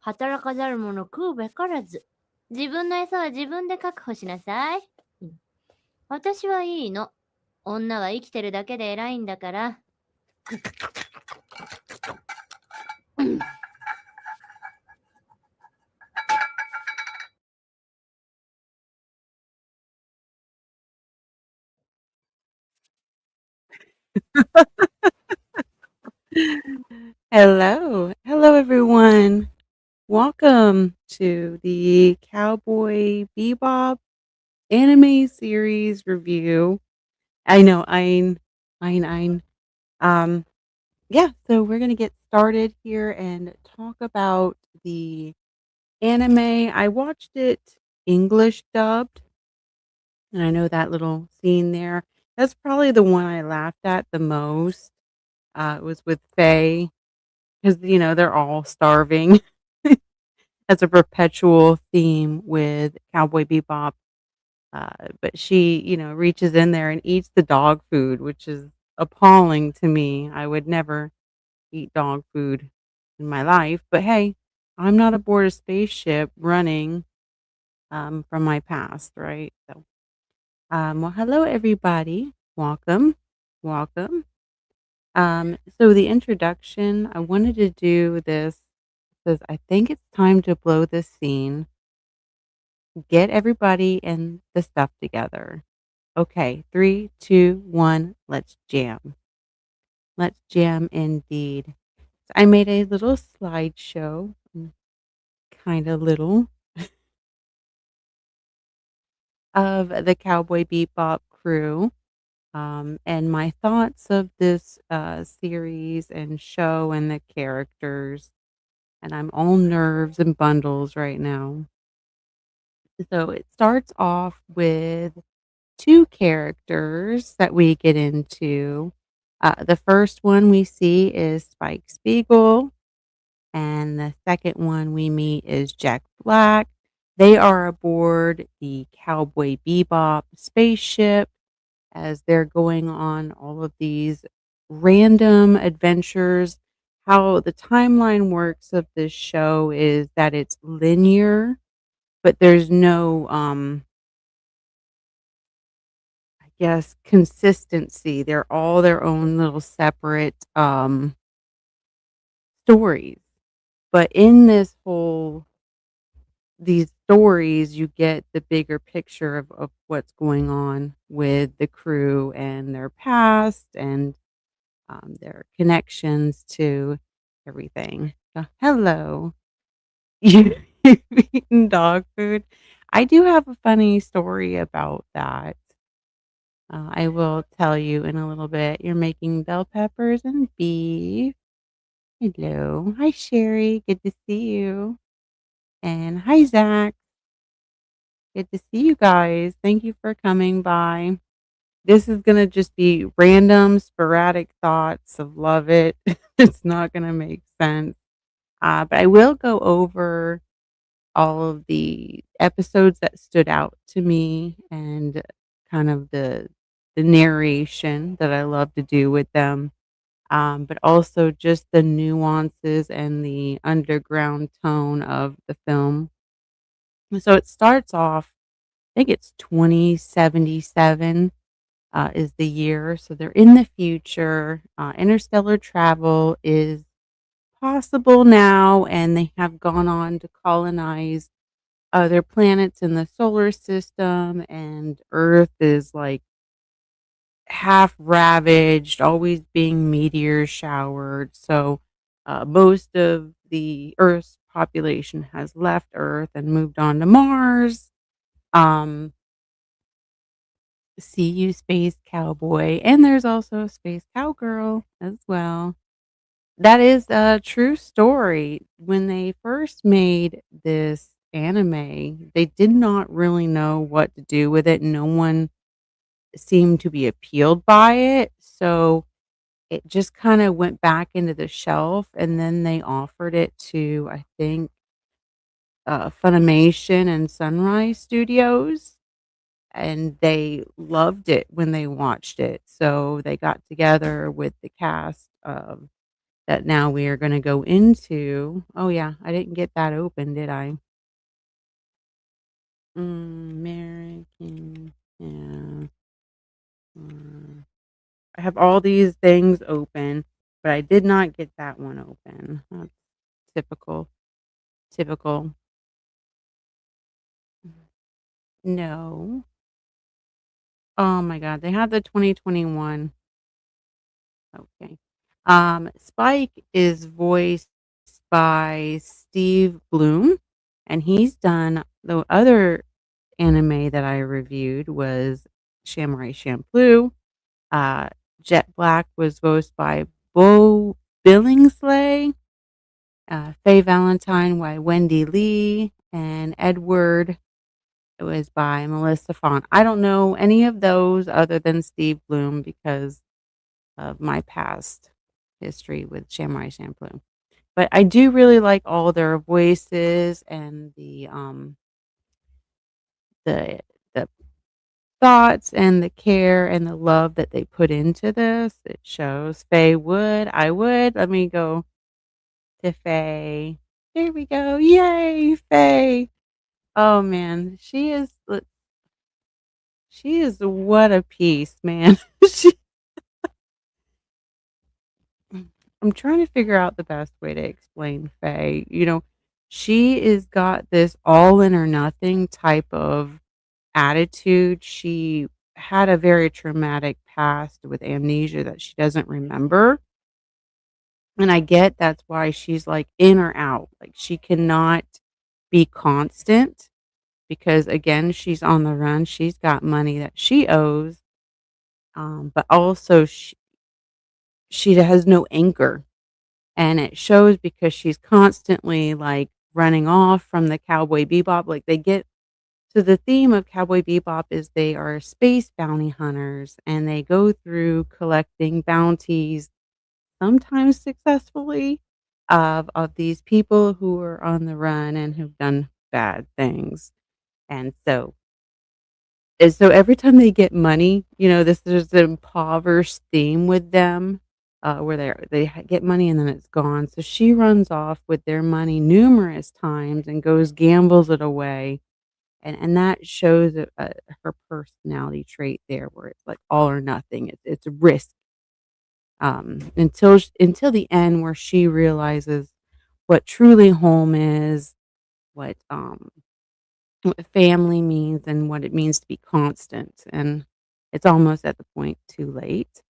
働かざる者食うべからず。自分の餌は自分で確保しなさい。私はいいの。女は生きてるだけで偉いんだから。Hello. Hello, everyone. Welcome to the Cowboy Bebop anime series review. I know, ein. Um, yeah, so we're going to get started here and talk about the anime. I watched it English dubbed, and I know that little scene there. That's probably the one I laughed at the most. It was with Faye because, they're all starving. As a perpetual theme with Cowboy Bebop. But she, reaches in there and eats the dog food, which is appalling to me. I would never eat dog food in my life. But hey, I'm not aboard a spaceship running from my past, right? So, well, hello, everybody. Welcome. Welcome. So the introduction, I wanted to do this because I think it's time to blow this scene. Get everybody and the stuff together. Okay, 3, 2, 1, let's jam. Let's jam indeed. So I made a little slideshow, kind of little, of the Cowboy Bebop crew, and my thoughts of this series and show and the characters. And I'm all nerves and bundles right now. So it starts off with two characters that we get into. The first one we see is Spike Spiegel, and the second one we meet is Jack Black. They are aboard the Cowboy Bebop spaceship as they're going on all of these random adventures. How the timeline works of this show is that it's linear, but there's no I guess, consistency. They're all their own little separate, stories. But in these stories, you get the bigger picture of what's going on with the crew and their past and, their connections to everything. Hello. You eating dog food? I do have a funny story about that. I will tell you in a little bit. You're making bell peppers and beef. Hello. Hi, Sherry. Good to see you. And hi, Zach. Good to see you guys. Thank you for coming by. This is going to just be random, sporadic thoughts of love it. It's not going to make sense. But I will go over all of the episodes that stood out to me and kind of the narration that I love to do with them. But also just the nuances and the underground tone of the film. So it starts off, I think it's 2077 is the year. So they're in the future. Interstellar travel is possible now, and they have gone on to colonize other planets in the solar system, and Earth is like half ravaged, always being meteor showered. So most of the Earth's population has left Earth and moved on to Mars. Um, See you, Space Cowboy. And there's also a Space Cowgirl as well. That is a true story. When they first made this anime, they did not really know what to do with it. No one seemed to be appealed by it. so it just kinda went back into the shelf, and then they offered it to, I think, Funimation and Sunrise Studios, and they loved it when they watched it, so they got together with the cast of that now we are gonna go into oh, yeah, I didn't get that open, did I? American yeah, I have all these things open, but I did not get that one open. That's typical, typical. No. Oh my god, they had the 2021. Okay. Spike is voiced by Steve Bloom, and he's done the other anime that I reviewed was Samurai Champloo. Uh, Jet Black was voiced by Bo Billingsley. Faye Valentine by Wendy Lee, and Edward it was by Melissa Font. I don't know any of those other than Steve Bloom because of my past history with Samurai Champloo. But I do really like all their voices and the the thoughts and the care and the love that they put into this. It shows. Faye would, I would. Let me go to Faye. There we go. Yay, Faye. Oh man, she is what a piece, man. She I'm trying to figure out the best way to explain Faye. She is got this all in or nothing type of attitude. She had a very traumatic past with amnesia that she doesn't remember. And I get that's why she's like in or out. Like she cannot be constant because again, she's on the run. She's got money that she owes. But also she has no anchor. And it shows because she's constantly like running off from the Cowboy Bebop. Like they get so the theme of Cowboy Bebop is they are space bounty hunters and they go through collecting bounties, sometimes successfully, of these people who are on the run and who've done bad things. And so every time they get money, this there's an impoverished theme with them, where get money and then it's gone. So she runs off with their money numerous times and goes gambles it away, and that shows her personality trait there, where it's like all or nothing. It's risk, until the end where she realizes what truly home is, what what family means, and what it means to be constant. And it's almost at the point too late.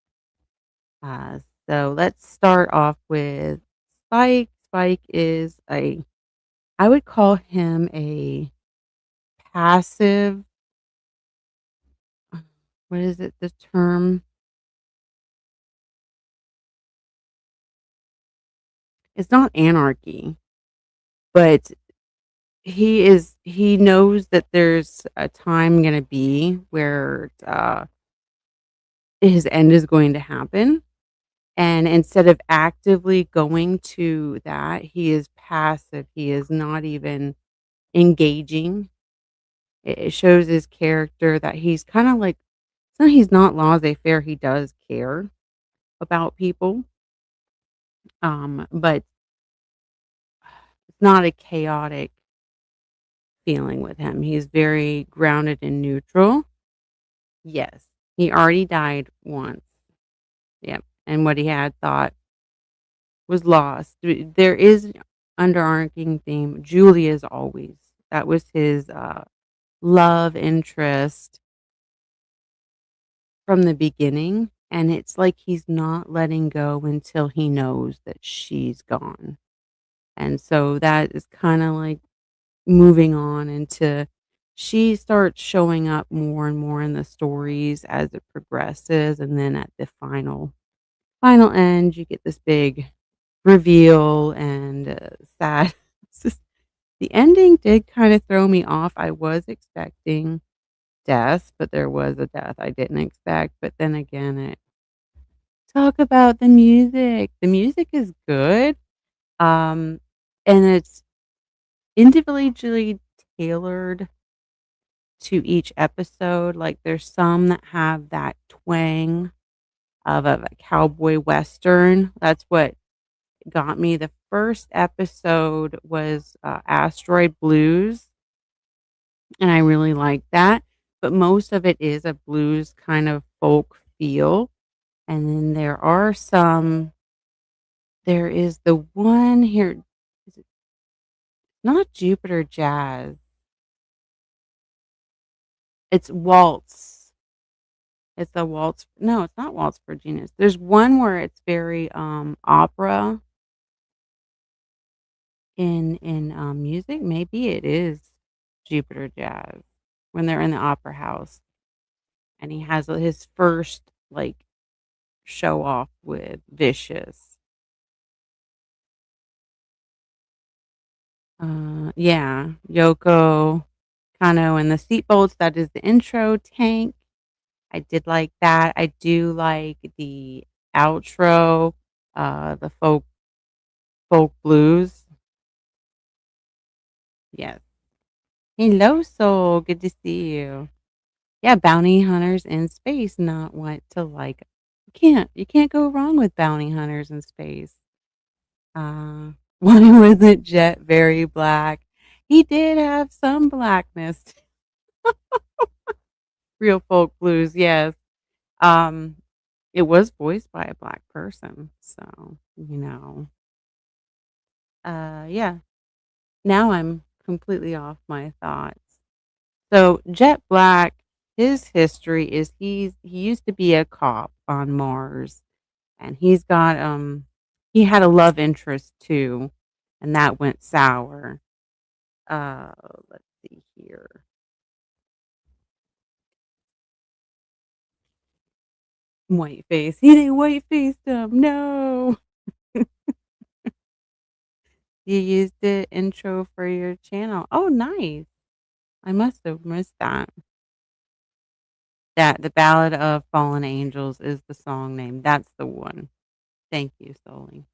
Uh, so let's start off with Spike. Spike is I would call him a passive. What is it? The term? It's not anarchy, but he knows that there's a time gonna be where his end is going to happen. And instead of actively going to that, he is passive. He is not even engaging. It shows his character that he's kind of like, so he's not laissez-faire. He does care about people, but it's not a chaotic feeling with him. He's very grounded and neutral. Yes, he already died once. Yep, and what he had thought was lost. There is underarching theme. Julie is always. That was his love interest from the beginning, and it's like he's not letting go until he knows that she's gone. And so that is kind of like moving on into she starts showing up more and more in the stories as it progresses, and then at the final end, you get this big reveal and sad. It's just the ending did kind of throw me off. I was expecting death, but there was a death I didn't expect. But then again, talk about the music. The music is good, um, and it's individually tailored to each episode. Like, there's some that have that twang of a cowboy western. That's what got me. The first episode was, Asteroid Blues, and I really liked that, but most of it is a blues kind of folk feel, and then there is the one here, is it not Jupiter Jazz, it's Waltz. It's a waltz no, it's not Waltz for Genius. There's one where it's very, opera in music. Maybe it is Jupiter Jazz when they're in the opera house, and he has his first, like, show off with Vicious. Yeah, Yoko Kanno and the Seatbelts, that is the intro, Tank. I did like that. I do like the outro, the folk blues. Yes. Hello, Soul. Good to see you. Yeah, bounty hunters in space, not what to like. You can't go wrong with bounty hunters in space. Why wasn't Jet very black? He did have some blackness. Real folk blues, yes. Um, it was voiced by a black person, so, yeah. Now I'm completely off my thoughts. So, Jet Black, his history is he used to be a cop on Mars, and he had a love interest too, and that went sour. Uh, let's see here. Whiteface. He didn't whiteface him. No. You used the intro for your channel. Oh, nice. I must have missed that. That the Ballad of Fallen Angels is the song name. That's the one. Thank you, Soli.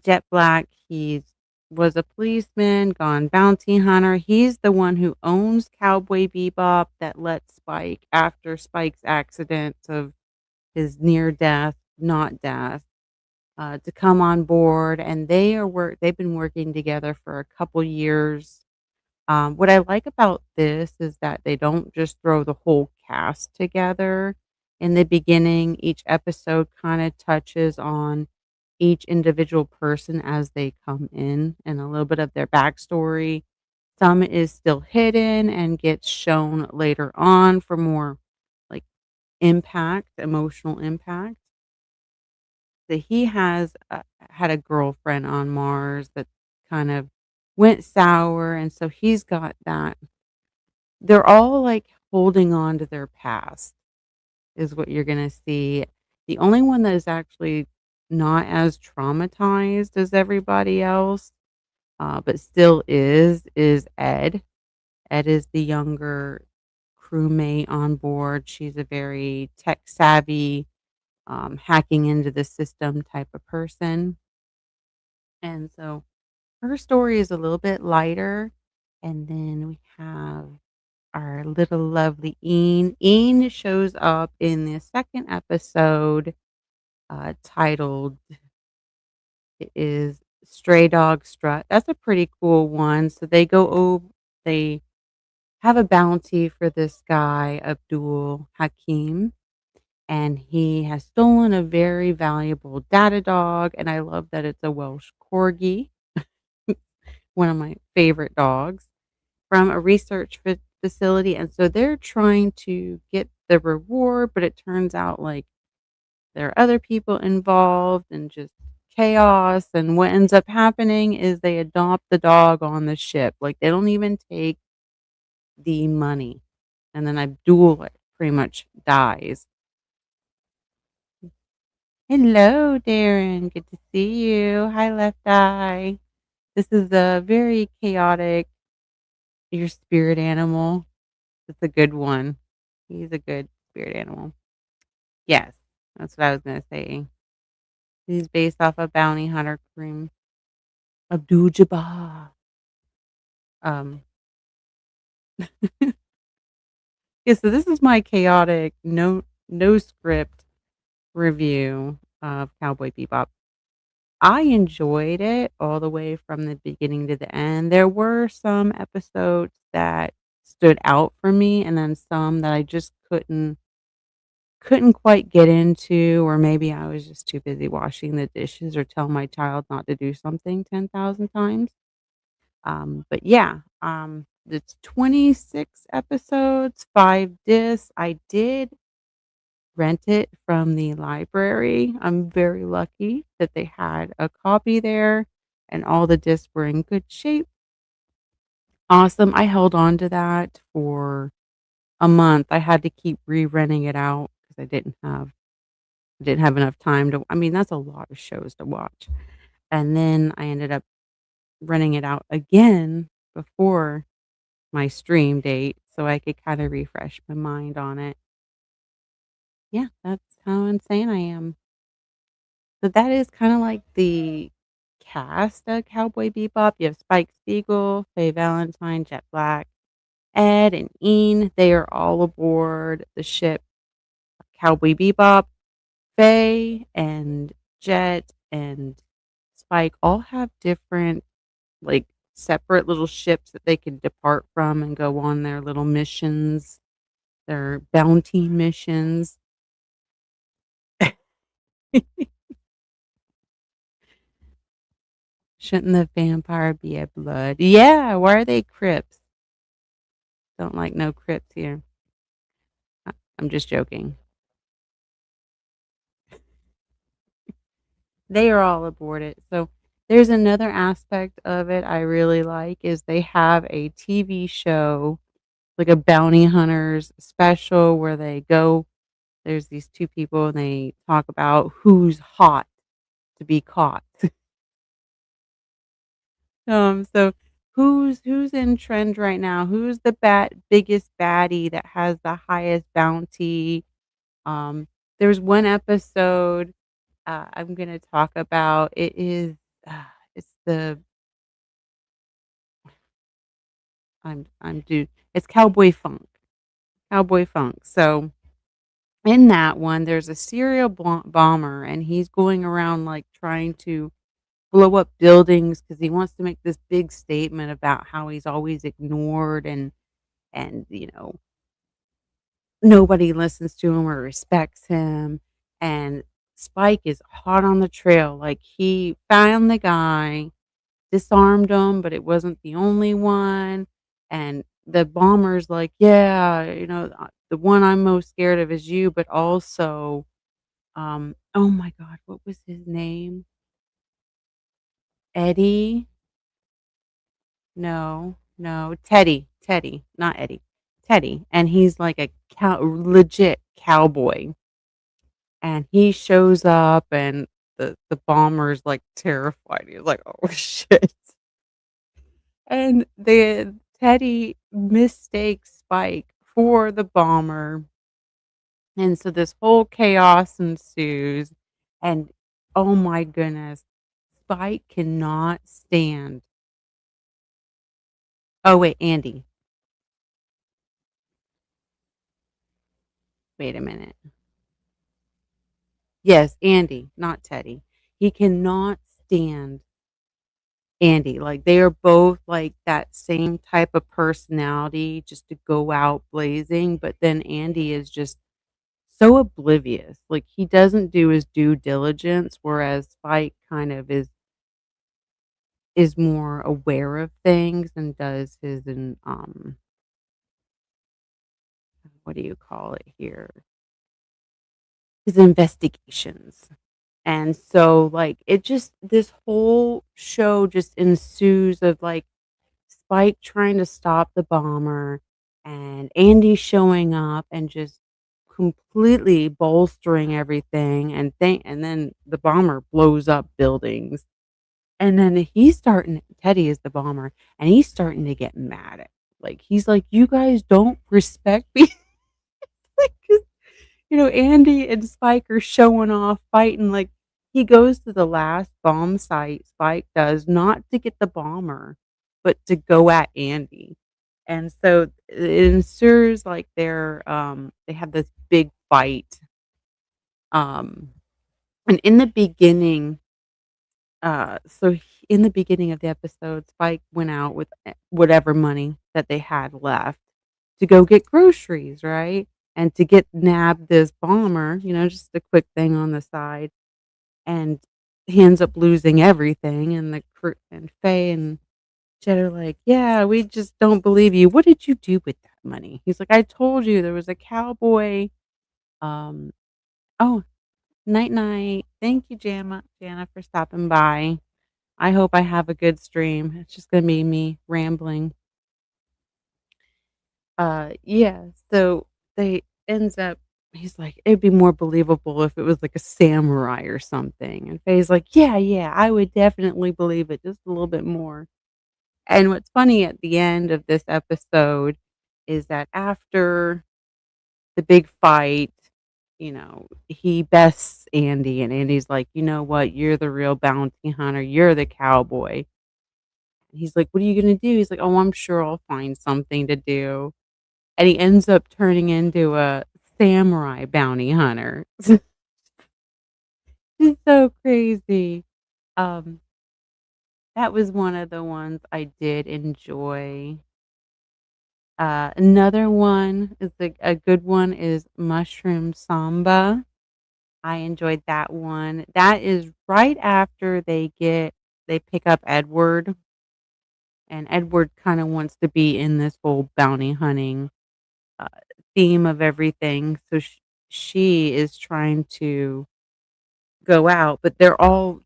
Jet Black, he was a policeman, gone bounty hunter. He's the one who owns Cowboy Bebop that let Spike, after Spike's accident of his near death, not death, to come on board, and they've been working together for a couple years. What I like about this is that they don't just throw the whole cast together in the beginning. Each episode kind of touches on each individual person as they come in and a little bit of their backstory. Some is still hidden and gets shown later on for more like impact, emotional impact. So he has had a girlfriend on Mars that kind of went sour, and so he's got that. They're all like holding on to their past, is what you're gonna see. The only one that is actually not as traumatized as everybody else, but still is Ed. Ed is the younger crewmate on board. She's a very tech savvy, hacking into the system type of person. And so her story is a little bit lighter. And then we have our little lovely Ian. Ian shows up in the second episode, titled it is Stray Dog Strut. That's a pretty cool one. So they have a bounty for this guy, Abdul Hakim, and he has stolen a very valuable data dog. And I love that it's a Welsh corgi, one of my favorite dogs, from a research facility. And so they're trying to get the reward, but it turns out like there are other people involved and just chaos. And what ends up happening is they adopt the dog on the ship. Like they don't even take the money. And then Abdul pretty much dies. Hello, Darren. Good to see you. Hi, Left Eye. This is a very chaotic, your spirit animal. It's a good one. He's a good spirit animal. Yes. That's what I was gonna say. He's based off a bounty hunter Kareem Abdul-Jabbar. Um, yeah, so this is my chaotic, no script review of Cowboy Bebop. I enjoyed it all the way from the beginning to the end. There were some episodes that stood out for me and then some that I just couldn't quite get into, or maybe I was just too busy washing the dishes or tell my child not to do something 10,000 times. But yeah, it's 26 episodes, 5 discs. I did rent it from the library. I'm very lucky that they had a copy there and all the discs were in good shape. Awesome. I held on to that for a month. I had to keep re-renting it out because I didn't have enough time to, I mean, that's a lot of shows to watch. And then I ended up renting it out again before my stream date so I could kinda refresh my mind on it. Yeah, that's how insane I am. So that is kinda like the cast of Cowboy Bebop. You have Spike Spiegel, Faye Valentine, Jet Black, Ed, and Ian. They are all aboard the ship Cowboy Bebop. Faye and Jet and Spike all have different, like, separate little ships that they can depart from and go on their little missions, their bounty missions. Shouldn't the vampire be a blood? Yeah, why are they Crips? Don't like no Crips here. I'm just joking. They are all aboard it. So there's another aspect of it I really like is they have a TV show, like a bounty hunters special where they go, there's these 2 people and they talk about who's hot to be caught. So who's in trend right now? Who's the biggest baddie that has the highest bounty? Um, there's one episode I'm gonna talk about. It is it's the I'm dude. It's Cowboy Funk. Cowboy Funk. So in that one, there's a serial bomber, and he's going around like trying to blow up buildings because he wants to make this big statement about how he's always ignored and nobody listens to him or respects him. And Spike is hot on the trail. Like he found the guy, disarmed him, but it wasn't the only one. And the bomber's like, yeah, the one I'm most scared of is you, but also, oh my God, what was his name? Eddie? No, no, Teddy, not Eddie, Teddy. And he's like a legit cowboy. And he shows up and the bomber's like terrified. He's like, oh shit. And the Teddy mistakes Spike for the bomber, and so this whole chaos ensues, and oh my goodness, Spike cannot stand oh, wait, Andy. Wait a minute. Yes, Andy, not Teddy. He cannot stand Andy. Like, they are both, like, that same type of personality just to go out blazing, but then Andy is just so oblivious. Like, he doesn't do his due diligence, whereas Spike kind of is more aware of things and does his what do you call it here? His investigations. And so, like, it just this whole show just ensues of, like, Spike trying to stop the bomber and Andy showing up and just completely bolstering everything and then the bomber blows up buildings. And then he's starting Teddy is the bomber, and he's starting to get mad at like, he's like, "You guys don't respect me." Like, Andy and Spike are showing off, fighting, like, he goes to the last bomb site, Spike does, not to get the bomber, but to go at Andy. And so it ensues, like, they have this big fight, um, and in the beginning of the episode, Spike went out with, whatever money that they had left to go get groceries, right? And to get nab this bomber, just a quick thing on the side, and he ends up losing everything, and the crew and Faye and Jed are like, "Yeah, we just don't believe you. What did you do with that money?" He's like, "I told you there was a cowboy." Um, oh, night night. Thank you, Jana, for stopping by. I hope I have a good stream. It's just gonna be me rambling. Yeah, so they ends up he's like, "It'd be more believable if it was like a samurai or something." And Faye's like, "Yeah, yeah, I would definitely believe it just a little bit more." And what's funny at the end of this episode is that after the big fight, he bests Andy, and Andy's like, "You know what? You're the real bounty hunter. You're the cowboy." He's like, "What are you gonna do?" He's like, "Oh, I'm sure I'll find something to do." And he ends up turning into a samurai bounty hunter. It's so crazy. Um, that was one of the ones I did enjoy. Another one is a good one is Mushroom Samba. I enjoyed that one. That is right after they pick up Edward, and Edward kind of wants to be in this whole bounty hunting uh, theme of everything. So she is trying to go out, but they're all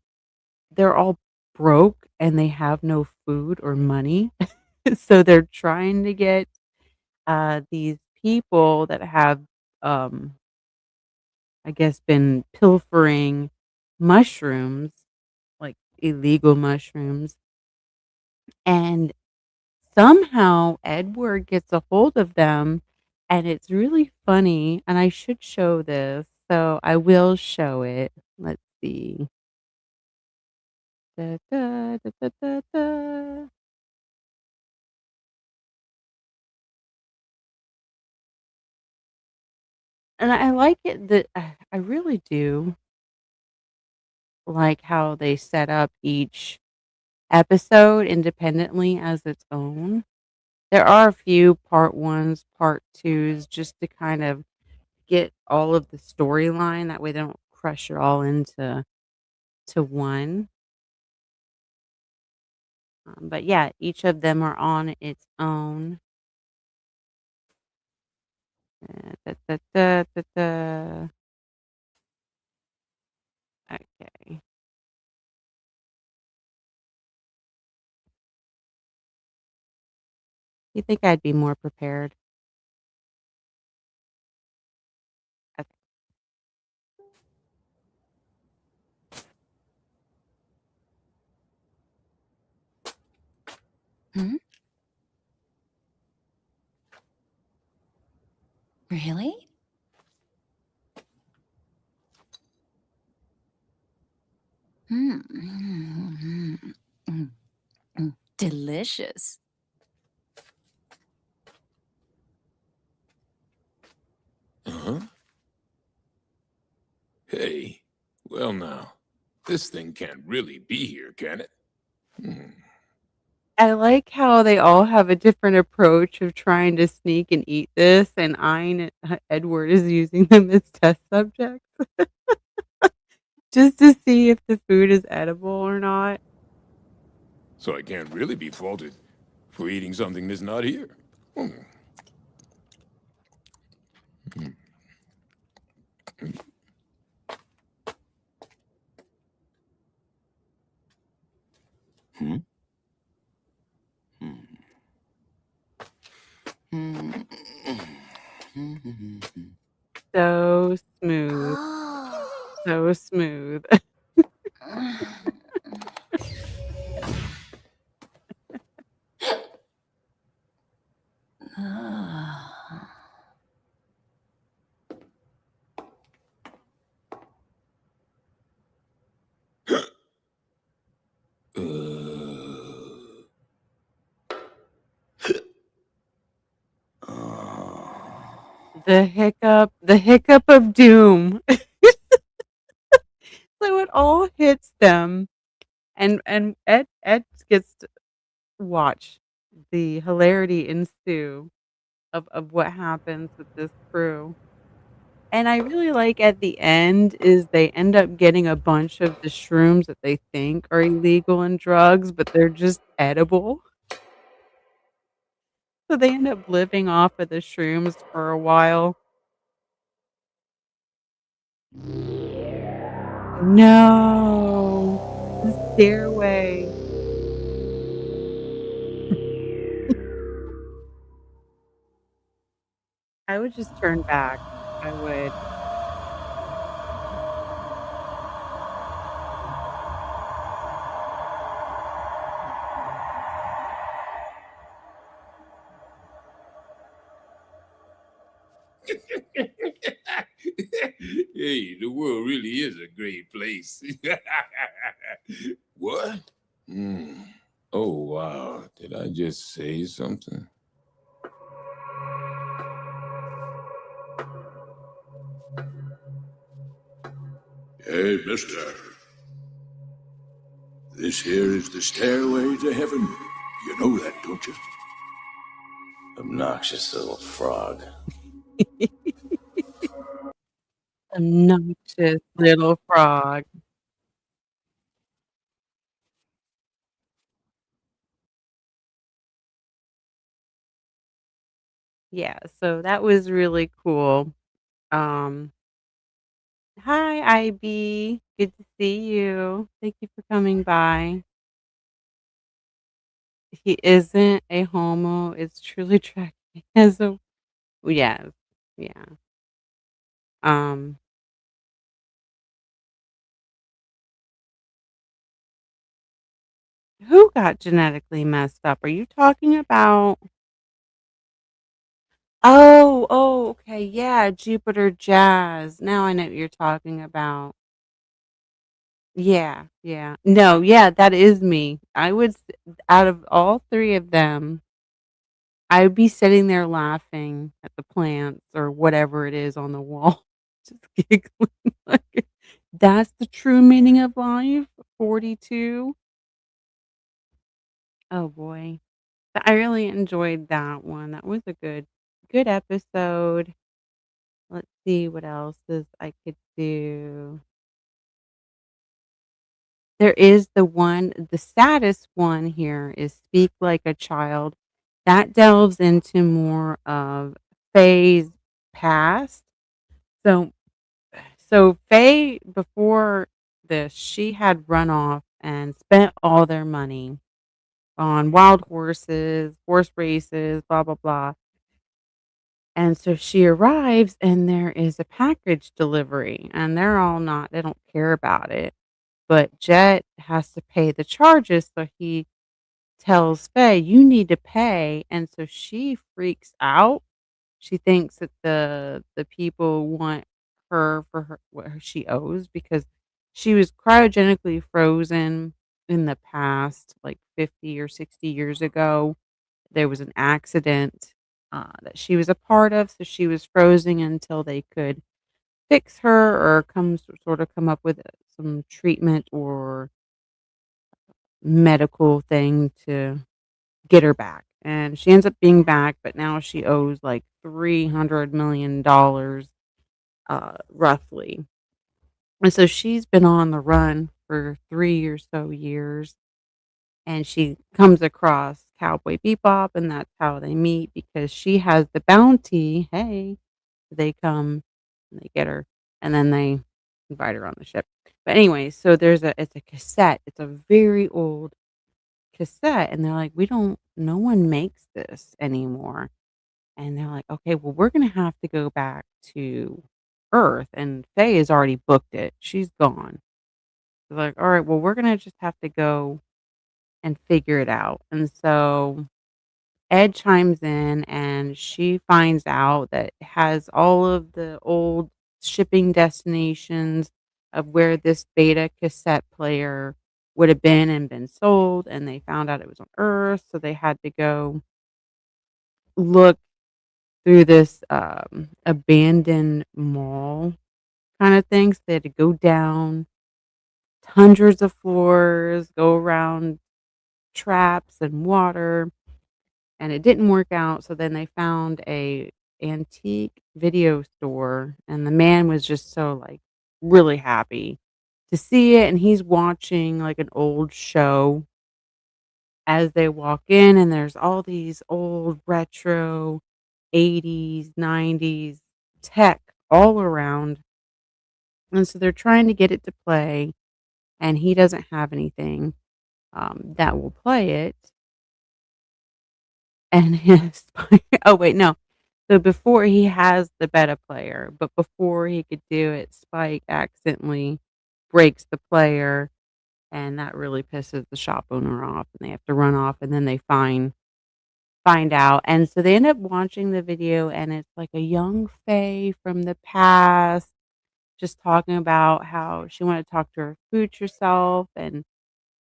broke and they have no food or money. So they're trying to get these people that have, um, I guess, been pilfering mushrooms, like illegal mushrooms, and somehow Edward gets a hold of them, and it's really funny, and I should show this, so I will show it. Let's see. Da, da, da, da, da, da. And I like it that I really do like how they set up each episode independently as its own. There are a few part 1s, part 2s, just to kind of get all of the storyline, that way they don't crush it all into one. But yeah, each of them are on its own. Da, da, da, da, da. Okay. You think I'd be more prepared? Okay. Hmm? Really? Mm, mm, mm, delicious. Huh? Hey, well now, this thing can't really be here, can it? Hmm. I like how they all have a different approach of trying to sneak and eat this, and Edward is using them as test subjects just to see if the food is edible or not. So I can't really be faulted for eating something that's not here. Hmm. Hmm? Hmm. So smooth, so smooth. the hiccup of doom. So it all hits them, and Ed gets to watch the hilarity ensue of what happens with this crew. And I really like at the end is they end up getting a bunch of the shrooms that they think are illegal and drugs, but they're just edible. So they end up living off of the shrooms for a while. No. The stairway. I would just turn back. I would. Hey, the world really is a great place. What? Hmm. Oh, wow. Did I just say something? Hey, mister. This here is the stairway to heaven. You know that, don't you? Obnoxious little frog. Obnoxious little frog. Yeah, so that was really cool. Um, Hi, IB. Good to see you. Thank you for coming by. He isn't a homo. It's truly tracking as a yes, yeah. Um, who got genetically messed up? Are you talking about? Okay, yeah, Jupiter Jazz. Now I know what you're talking about. Yeah, yeah. No, yeah, that is me. Out of all three of them, I would be sitting there laughing at the plants or whatever it is on the wall, just giggling like, "That's the true meaning of life? 42?" Oh, boy. I really enjoyed that one. That was a good episode. Let's see what else is I could do. There is the saddest one here is "Speak Like a Child." That delves into more of Faye's past. So Faye, before this, she had run off and spent all their money on wild horses, horse races, blah, blah, blah. And so she arrives and there is a package delivery and they don't care about it. But Jet has to pay the charges. So he tells Faye, "You need to pay." And so she freaks out. She thinks that the people want her for her what she owes because she was cryogenically frozen in the past, like 50 or 60 years ago. There was an accident that she was a part of, so she was frozen until they could fix her or come up with some treatment or medical thing to get her back. And she ends up being back, but now she owes like $300 million, roughly. And so she's been on the run for 3 or so years. And she comes across Cowboy Bebop, and that's how they meet because she has the bounty. Hey, they come and they get her, and then they invite her on the ship. But anyway, so it's a cassette. It's a very old cassette, and they're like, "We don't no one makes this anymore." And they're like, "Okay, well, we're gonna have to go back to Earth," and Faye has already booked it. She's gone. They're like, "All right, well, we're gonna just have to go and figure it out." And so Ed chimes in, and she finds out that it has all of the old shipping destinations of where this beta cassette player would have been sold, and they found out it was on Earth, so they had to go look through this, abandoned mall kinda thing, so they had to go down hundreds of floors, go around traps and water, and it didn't work out, so then they found a antique video store, and the man was just so, like, really happy to see it, and he's watching, like, an old show as they walk in, and there's all these old retro 80s, 90s tech all around, and so they're trying to get it to play, and he doesn't have anything, that will play it, and his oh, wait, no. So before he has the beta player, but before he could do it, Spike accidentally breaks the player, and that really pisses the shop owner off, and they have to run off, and then they find out, and so they end up watching the video, and it's like a young Faye from the past just talking about how she wanted to talk to her future self and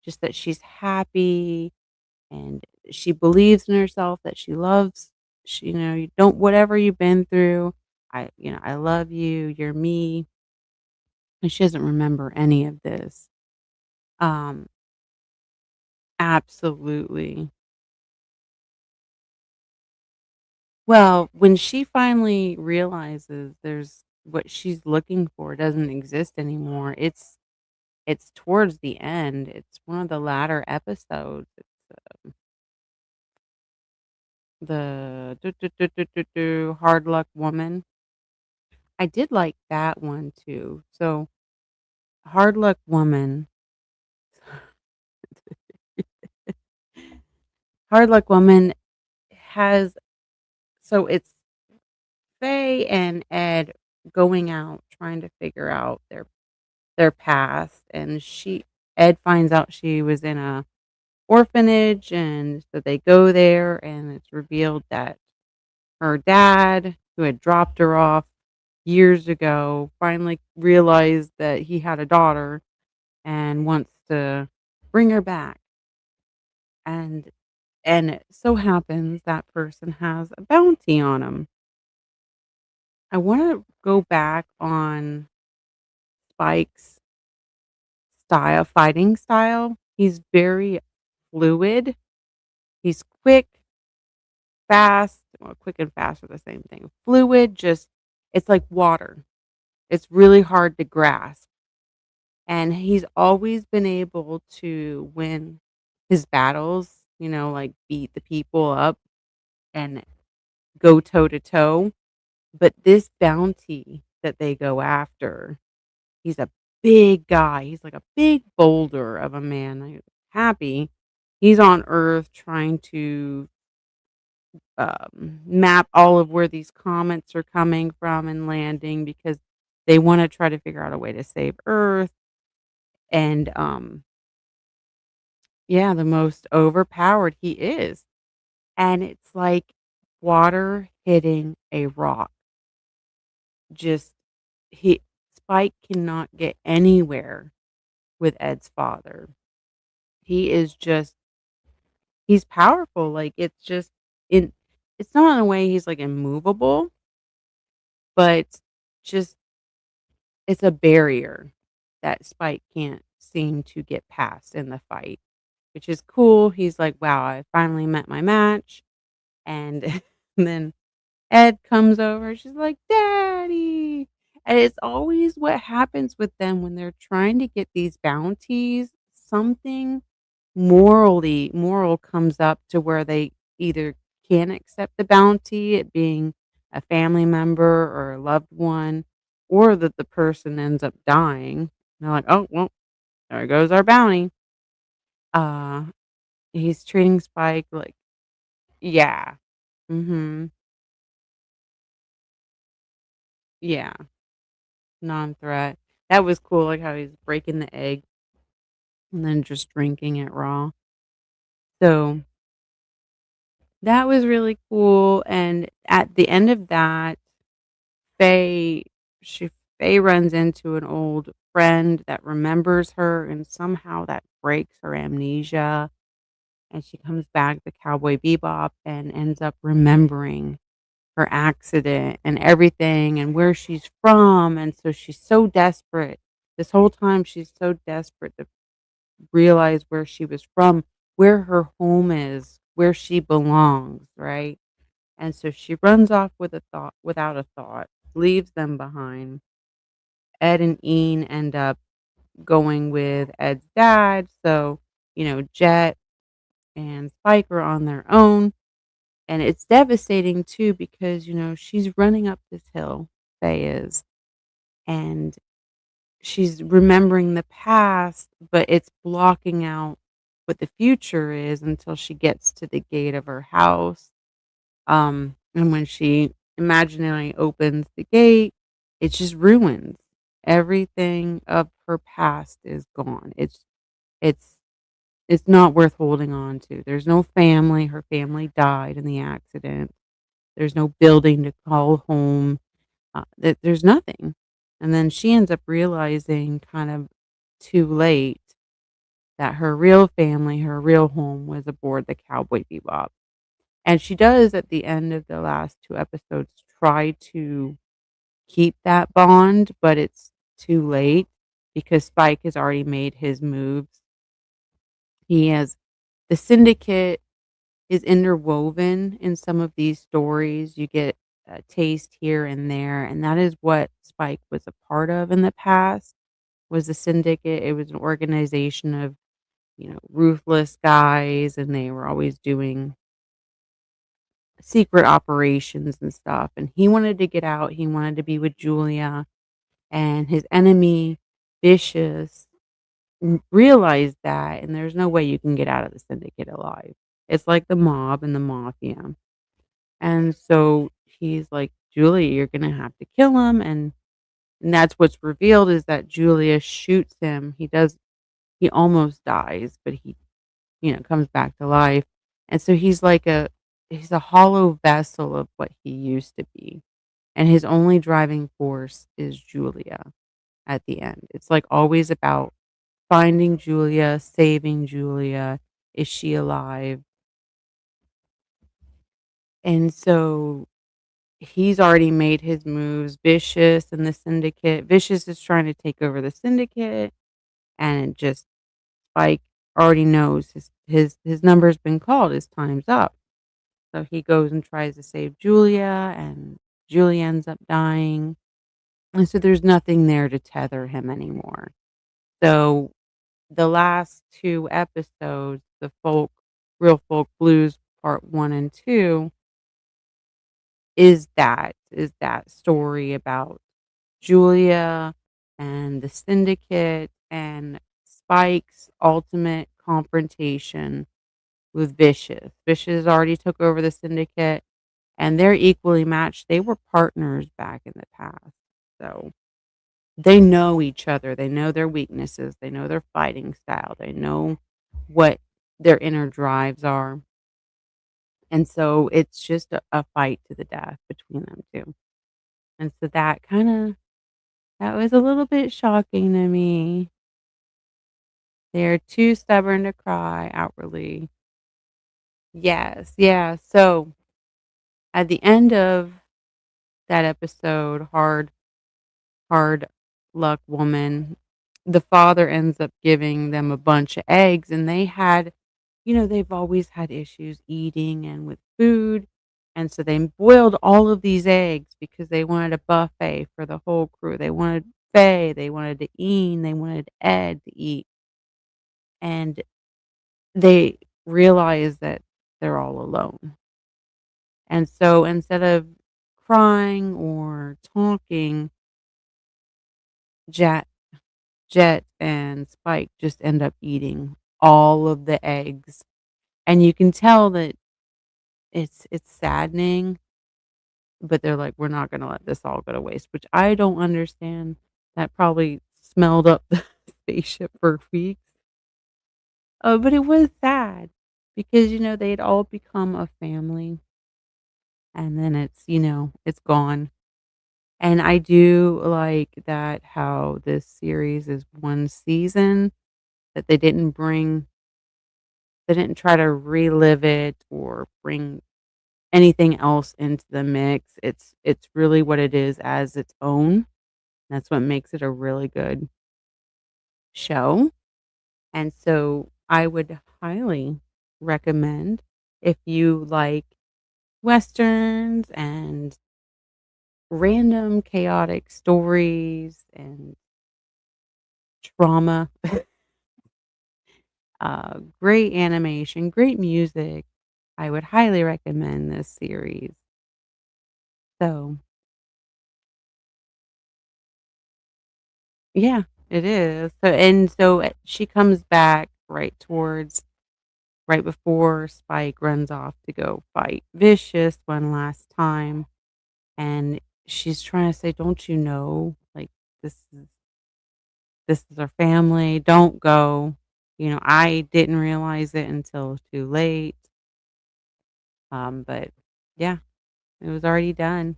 just that she's happy and she believes in herself, that she loves you don't whatever you've been through, I love you, you're me, and she doesn't remember any of this. Um, absolutely. Well, when she finally realizes there's what she's looking for doesn't exist anymore, it's towards the end. It's one of the latter episodes. It's the Hard Luck Woman. I did like that one too. So, Hard Luck Woman. Hard Luck Woman has so it's Faye and Ed going out trying to figure out their past, and Ed finds out she was in a orphanage, and so they go there, and it's revealed that her dad, who had dropped her off years ago, finally realized that he had a daughter and wants to bring her back. And it so happens that person has a bounty on him. I want to go back on Spike's fighting style. He's very fluid. He's quick, fast. Well, quick and fast are the same thing. Fluid, just it's like water. It's really hard to grasp. And he's always been able to win his battles, like beat the people up and go toe to toe. But this bounty that they go after, he's a big guy. He's like a big boulder of a man. I'm happy. He's on Earth trying to map all of where these comets are coming from and landing because they want to try to figure out a way to save Earth. And yeah, the most overpowered he is. And it's like water hitting a rock. Just he Spike cannot get anywhere with Ed's father. He is just he's powerful. Like in it's not in a way he's like immovable, but just it's a barrier that Spike can't seem to get past in the fight, which is cool. He's like, wow, I finally met my match. And then Ed comes over. She's like, Daddy. And it's always what happens with them when they're trying to get these bounties. Something moral comes up to where they either can't accept the bounty, it being a family member or a loved one, or that the person ends up dying. And they're like, oh, well, there goes our bounty. Uh, he's treating Spike like, yeah. Mm-hmm. Yeah. Non-threat. That was cool, like how he's breaking the egg and then just drinking it raw. So that was really cool. And at the end of that, Faye she Faye runs into an old friend that remembers her, and somehow that breaks her amnesia. And she comes back to Cowboy Bebop and ends up remembering her accident and everything and where she's from, and so she's so desperate. This whole time she's so desperate to realize where she was from, where her home is, where she belongs, right? And so she runs off without a thought, leaves them behind. Ed and Ian end up going with Ed's dad, so, Jet and Spike are on their own, and it's devastating too because, she's running up this hill, Faye is, and she's remembering the past, but it's blocking out what the future is until she gets to the gate of her house. And when she imaginary opens the gate, it just ruins everything of her past is gone. It's it's not worth holding on to. There's no family. Her family died in the accident. There's no building to call home. There's nothing. And then she ends up realizing kind of too late that her real family, her real home was aboard the Cowboy Bebop. And she does at the end of the last 2 episodes try to keep that bond, but it's too late because Spike has already made his moves. He has the syndicate is interwoven in some of these stories. You get a taste here and there, and that is what Spike was a part of in the past, was the syndicate. It was an organization of, ruthless guys, and they were always doing secret operations and stuff, and he wanted to get out. He wanted to be with Julia, and his enemy, Vicious, realized that, and there's no way you can get out of the syndicate alive. It's like the mob and the mafia. And so he's like, "Julia, you're gonna have to kill him," and that's what's revealed is that Julia shoots him. He almost dies, but he, comes back to life. And so he's a hollow vessel of what he used to be. And his only driving force is Julia at the end. It's like always about finding Julia, saving Julia. Is she alive? And so he's already made his moves. Vicious and the syndicate. Vicious is trying to take over the syndicate, and just Spike already knows his number's been called. His time's up. So he goes and tries to save Julia, and Julia ends up dying. And so there's nothing there to tether him anymore. So the last 2 episodes, the Real Folk Blues part 1 and 2, is that story about Julia and the syndicate and Spike's ultimate confrontation with Vicious. Vicious already took over the syndicate, and they're equally matched. They were partners back in the past. So they know each other. They know their weaknesses. They know their fighting style. They know what their inner drives are. And so it's just a fight to the death between them two. And so that was a little bit shocking to me. They're too stubborn to cry outwardly. Yes, yeah. So at the end of that episode, hard luck woman, the father ends up giving them a bunch of eggs, and they've always had issues eating and with food. And so they boiled all of these eggs because they wanted a buffet for the whole crew. They wanted Faye, they wanted to Ian, they wanted Ed to eat. And they realize that they're all alone. And so instead of crying or talking, Jet, Jet and Spike just end up eating all of the eggs. And you can tell that it's saddening, but they're like, we're not gonna let this all go to waste, which I don't understand. That probably smelled up the spaceship for weeks. But it was sad because they'd all become a family, and then it's gone. And I do like that how this series is 1 season, that they didn't try to relive it or bring anything else into the mix. It's really what it is as its own. That's what makes it a really good show. And so I would highly recommend if you like westerns and random chaotic stories and trauma, great animation, great music. I would highly recommend this series. So, yeah, it is. So she comes back right before Spike runs off to go fight Vicious one last time, and she's trying to say, "Don't you know, like, this is this is our family, don't go." I didn't realize it until too late, but yeah, it was already done.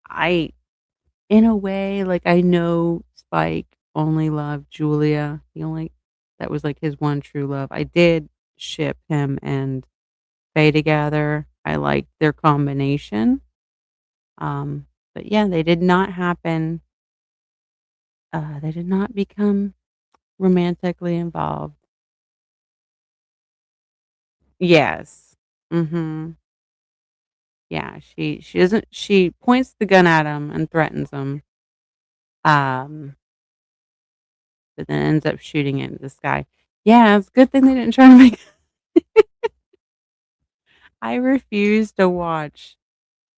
I In a way, like, I know Spike only loved Julia, that was, like, his one true love. I did ship him and Faye together. I liked their combination, but yeah, they did not become romantically involved. Yes. Mhm. Yeah, she points the gun at him and threatens him, um, but then ends up shooting it into the sky. Yeah, it's a good thing they didn't try to make I refuse to watch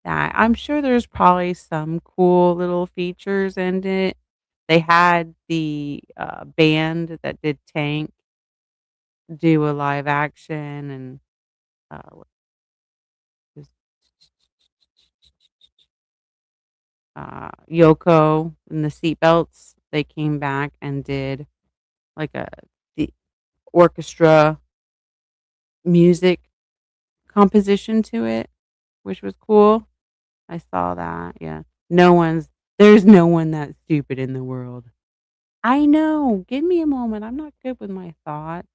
that. I'm sure there's probably some cool little features in it. They had the, band that did Tank do a live action and, what was Yoko and the Seatbelts. They came back and did, like, the orchestra music composition to it, which was cool. I saw that, yeah. No one's There's no one that stupid in the world. I know, give me a moment, I'm not good with my thoughts.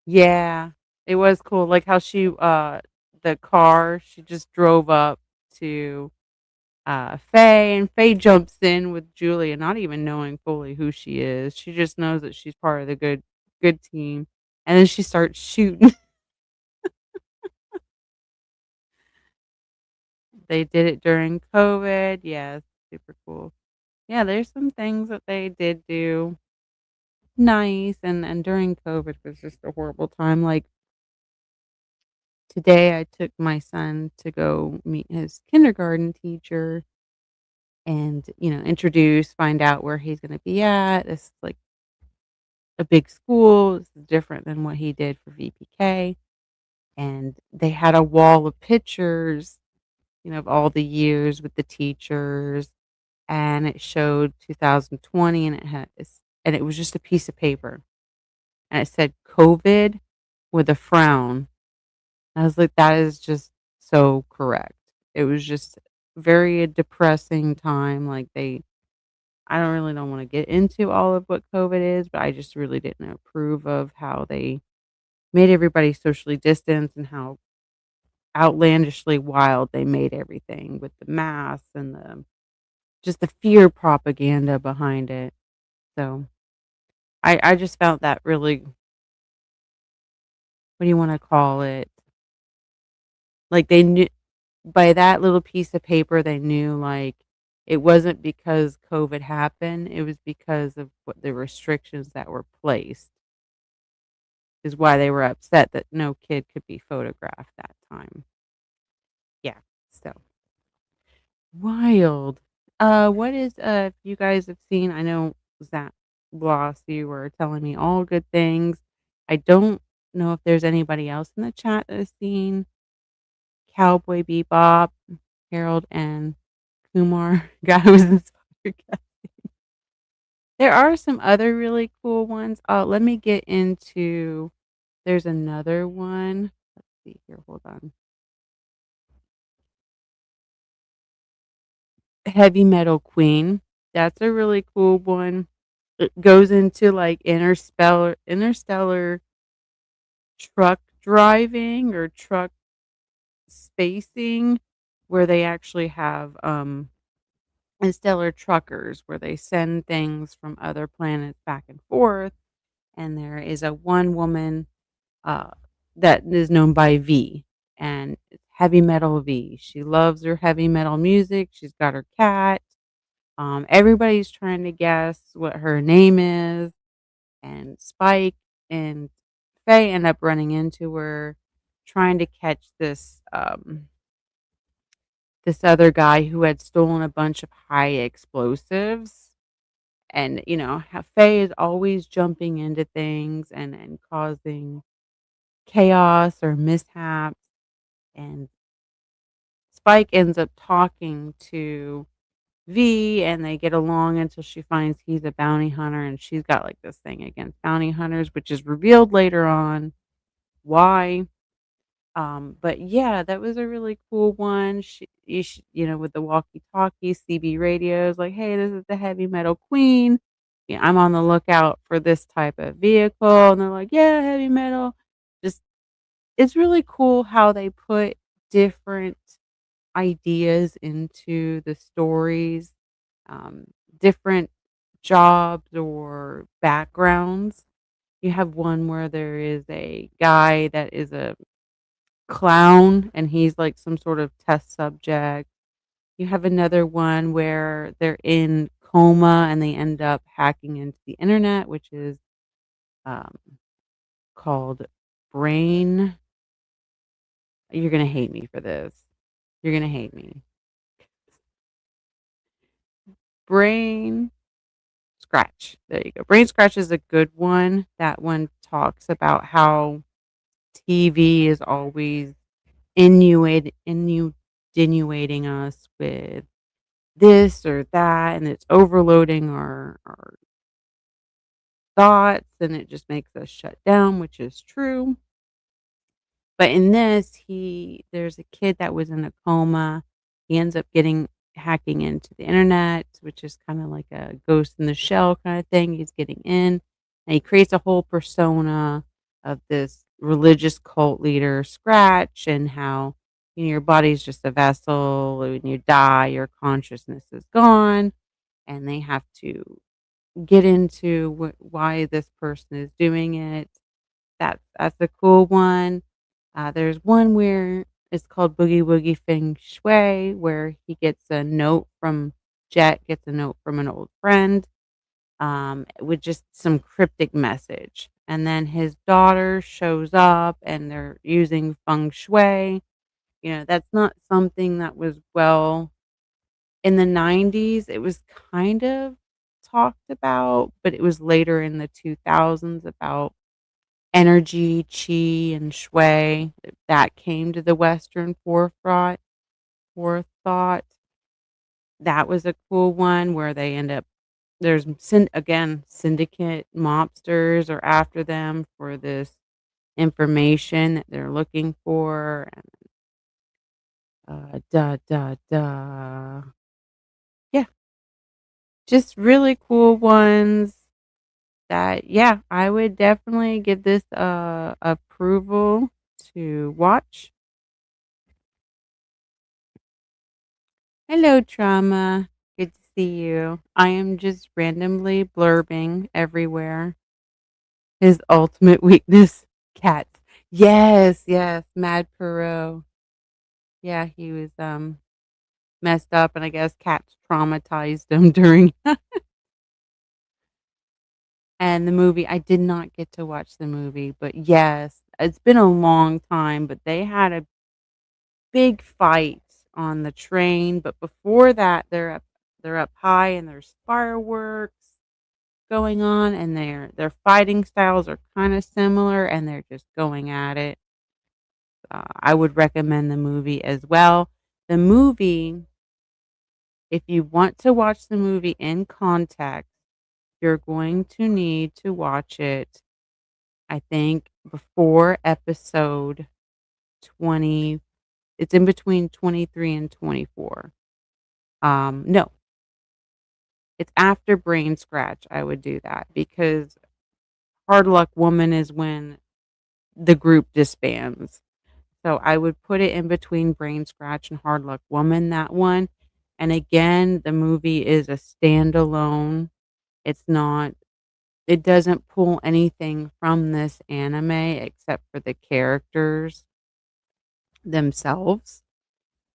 Yeah, it was cool, like how the car, she just drove up to, Faye, and Faye jumps in with Julia, not even knowing fully who she is. She just knows that she's part of the good team, and then she starts shooting. They did it during COVID, yes, super cool. Yeah, there's some things that they did do nice, and during COVID was just a horrible time, like, today I took my son to go meet his kindergarten teacher and, find out where he's gonna be at. This is, like, a big school, this is different than what he did for VPK, and they had a wall of pictures, of all the years with the teachers, and it showed 2020, and it was just a piece of paper, and it said COVID with a frown. I was like, "That is just so correct." It was just very depressing time, like, I don't wanna get into all of what COVID is, but I just really didn't approve of how they made everybody socially distance and how outlandishly wild they made everything with the masks and the fear propaganda behind it. So, I just found that really, what do you wanna call it? Like, they knew by that little piece of paper, they knew, like, it wasn't because COVID happened, it was because of what the restrictions that were placed, is why they were upset that no kid could be photographed that time. Yeah, so wild. If you guys have seen, I know Zach Bloss, you were telling me all good things. I don't know if there's anybody else in the chat that has seen Cowboy Bebop, Harold and Kumar, guy who was in Spider-Cat. There are some other really cool ones. Let me get into there's another one. Let's see here, hold on. Heavy Metal Queen. That's a really cool one. It goes into, like, interstellar truck driving or truck spacing, where they actually have interstellar truckers where they send things from other planets back and forth. And there is a one woman uh, that is known by V, and it's heavy metal V. She loves her heavy metal music. She's got her cat. Everybody's trying to guess what her name is, and Spike and Faye end up running into her, trying to catch this other guy who had stolen a bunch of high explosives. And Faye is always jumping into things and causing chaos or mishaps. And Spike ends up talking to V, and they get along until she finds he's a bounty hunter, and she's got like this thing against bounty hunters, which is revealed later on why. But yeah, that was a really cool one. With the walkie-talkie, CB radios, like, hey, this is the heavy metal queen. Yeah, I'm on the lookout for this type of vehicle, and they're like, yeah, heavy metal. Just it's really cool how they put different ideas into the stories, um, different jobs or backgrounds. You have one where there is a guy that is a clown and he's like some sort of test subject. You have another one where they're in coma and they end up hacking into the internet, which is um, called Brain. You're going to hate me for this. You're going to hate me. Brain Scratch. There you go. Brain Scratch is a good one. That one talks about how TV is always insinuating us with this or that, and it's overloading our thoughts, and it just makes us shut down, which is true. But in this, there's a kid that was in a coma. He ends up hacking into the internet, which is kind of like a ghost in the shell kind of thing. He's getting in, and he creates a whole persona of this religious cult leader, Scratch, and how your body's just a vessel. When you die, your consciousness is gone, and they have to get into why this person is doing it. That's a cool one. There's one where it's called Boogie Woogie Feng Shui, where he gets a note from Jet gets a note from an old friend, with just some cryptic message. And then his daughter shows up, and they're using feng shui. That's not something that was well in the 90s. It was kind of talked about, but it was later in the 2000s about energy, chi, and shui that came to the Western forethought. That was a cool one where they end up there's syndicate mobsters are after them for this information that they're looking for. And yeah, just really cool ones that, yeah, I would definitely give this approval to watch. Hello, Trauma. Good to see you. I am just randomly blurbing everywhere. His ultimate weakness, cats. Yes, yes, Mad Perot. Yeah, he was messed up, and I guess cats traumatized him during and the movie. I did not get to watch the movie, but yes, it's been a long time, but they had a big fight on the train, but before that they're up high and there's fireworks going on, and their fighting styles are kind of similar, and they're just going at it. I would recommend the movie as well. The movie, if you want to watch the movie in context, you're going to need to watch it, I think, before episode 20. It's in between 23 and 24. No, it's after Brain Scratch. I would do that because Hard Luck Woman is when the group disbands. So I would put it in between Brain Scratch and Hard Luck Woman, that one. And again, the movie is a standalone. It's not it doesn't pull anything from this anime except for the characters themselves.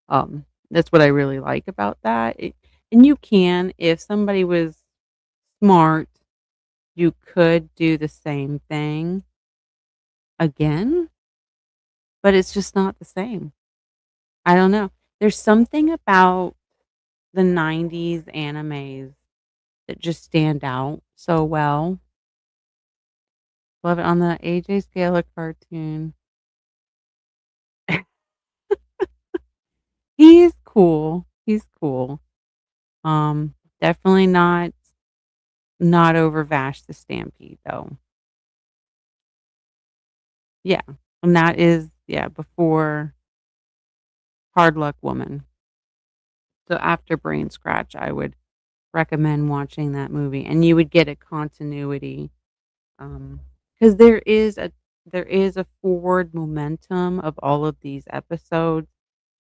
That's what I really like about that. And you can, if somebody was smart, you could do the same thing again, but it's just not the same. I don't know. There's something about the 90s animes that just stand out so well. Love it on the AJ scale of cartoon. He's cool. He's cool. Definitely not over Vash the Stampede though. Yeah. And that is before Hard Luck Woman. So after Brain Scratch, I would recommend watching that movie and you would get a continuity. Because there is a forward momentum of all of these episodes,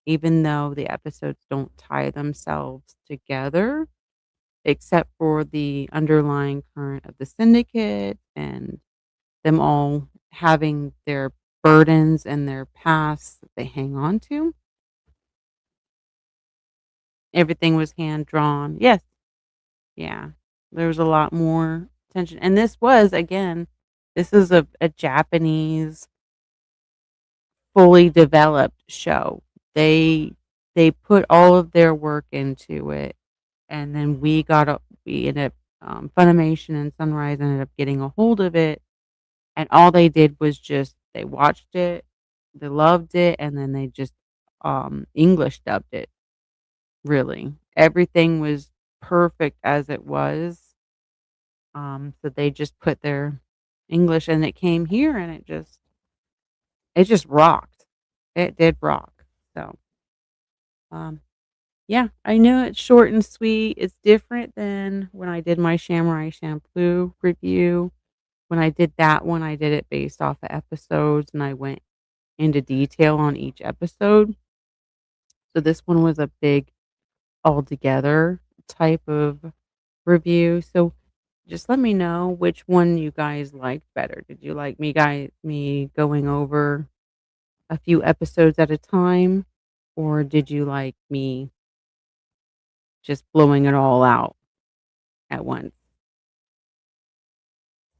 even though the episodes don't tie themselves together, except for the underlying current of the syndicate and them all having their burdens and their pasts that they hang on to. Everything was hand drawn. Yes. Yeah. There was a lot more tension. And this was, again, this is a Japanese fully developed show. They they put all of their work into it, and then we ended up Funimation and Sunrise ended up getting a hold of it, and all they did was just they watched it, they loved it, and then they just English dubbed it. Really, everything was perfect as it was. So they just put their English, and it came here, and it just rocked. It did rock. So, um, yeah, I know it's short and sweet. It's different than when I did my Samurai Champloo review. When I did that one, I did it based off of episodes and I went into detail on each episode. So this one was a big altogether type of review. So just let me know which one you guys liked better. Did you like me going over a few episodes at a time, or did you like me just blowing it all out at once?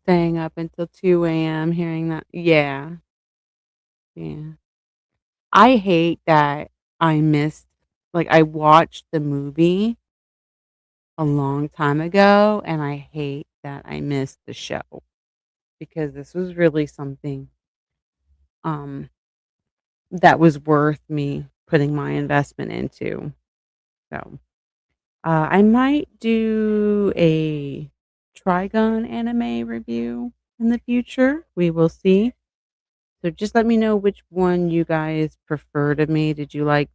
Staying up until 2 a.m., hearing that. Yeah. Yeah. I hate that I missed, like, I watched the movie a long time ago, and I hate that I missed the show because this was really something um that was worth me putting my investment into. So, I might do a Trigun anime review in the future. We will see. So just let me know which one you guys prefer to me. Did you like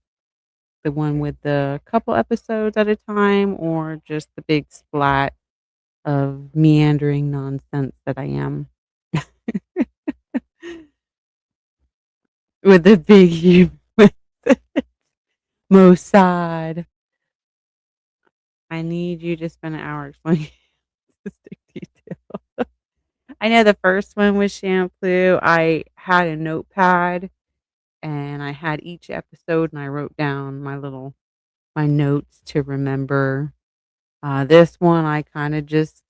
the one with the couple episodes at a time or just the big splat of meandering nonsense that I am? With the big human Mossad. I need you to spend an hour explaining specific detail. I know the first one was shampoo. I had a notepad and I had each episode and I wrote down my notes to remember. This one I kind of just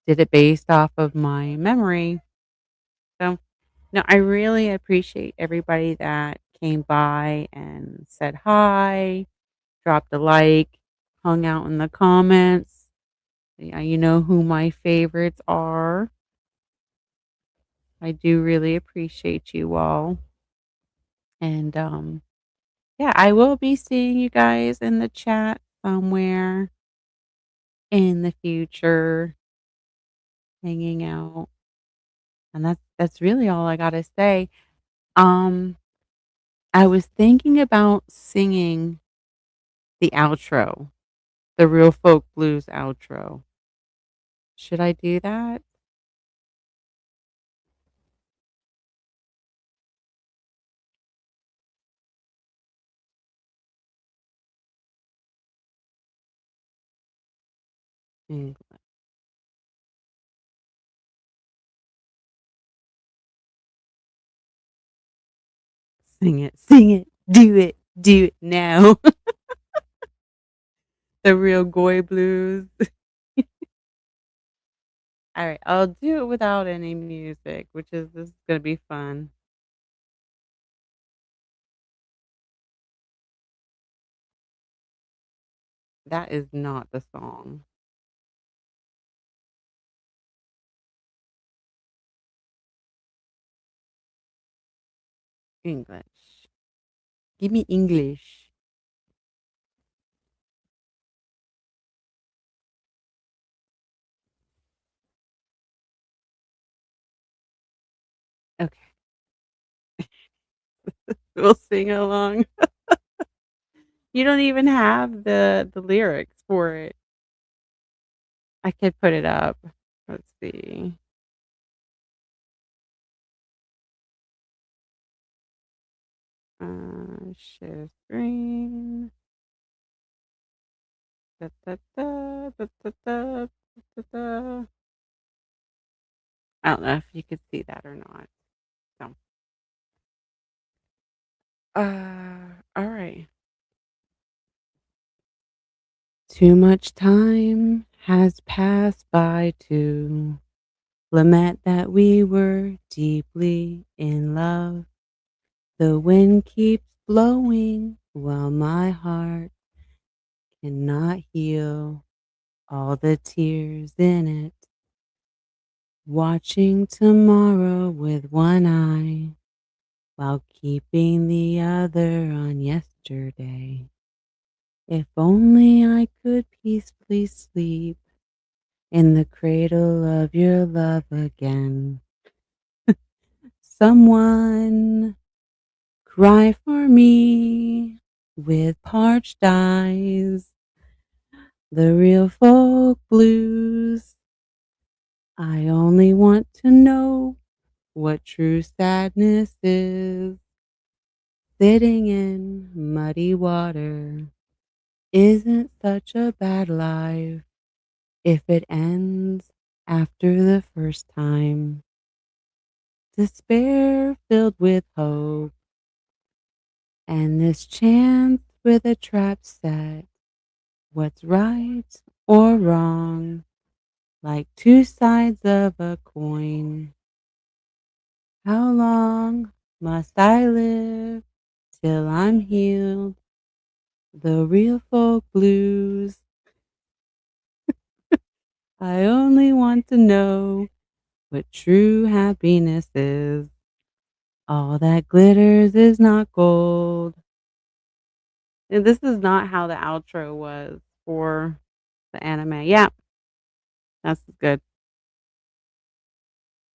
did it based off of my memory. So no, I really appreciate everybody that came by and said hi, dropped a like, hung out in the comments. Yeah, you know who my favorites are. I do really appreciate you all. And yeah, I will be seeing you guys in the chat somewhere in the future, hanging out. And that's really all I got to say. Um I was thinking about singing the outro, the Real Folk Blues outro. Should I do that? English. Sing it, do it now. The real Goy blues. All right, I'll do it without any music, which is this is gonna be fun. That is not the song. English. Give me English. Okay. We'll sing along. You don't even have the lyrics for it. I could put it up. Let's see. Share screen. Da, da, da, da, da, da, da, da. I don't know if you could see that or not. So, all right. Too much time has passed by to lament that we were deeply in love. The wind keeps blowing while my heart cannot heal all the tears in it. Watching tomorrow with one eye while keeping the other on yesterday. If only I could peacefully sleep in the cradle of your love again. Someone cry for me with parched eyes, the real folk blues. I only want to know what true sadness is. Sitting in muddy water isn't such a bad life if it ends after the first time. Despair filled with hope, and this chance with a trap set. What's right or wrong, like two sides of a coin. How long must I live till I'm healed? The real folk blues. I only want to know what true happiness is. All that glitters is not gold. And this is not how the outro was for the anime. Yeah, that's good.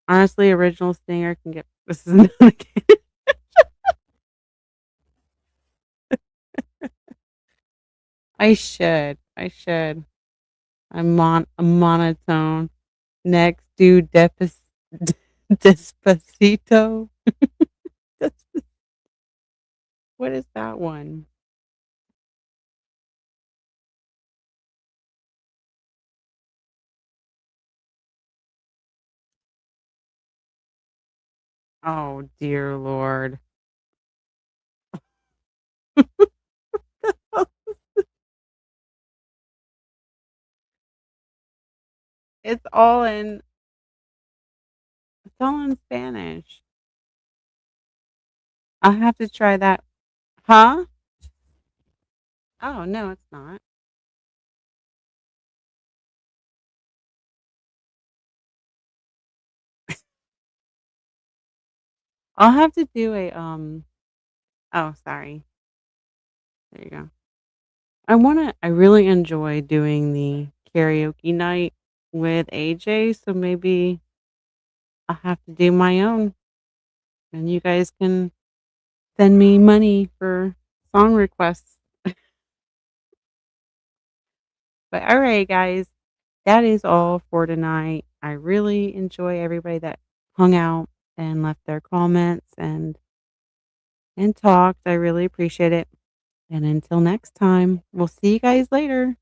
Honestly, original singer can get this is not good. I should. I should. I'm monotone. Next, do Despacito. What is that one? Oh dear Lord. It's all in Spanish. I'll have to try that. Huh? Oh no, it's not. I'll have to do a oh sorry. There you go. I really enjoy doing the karaoke night with AJ, so maybe I'll have to do my own and you guys can send me money for song requests. But all right, guys, that is all for tonight. I really enjoy everybody that hung out and left their comments and talked. I really appreciate it. And until next time, we'll see you guys later.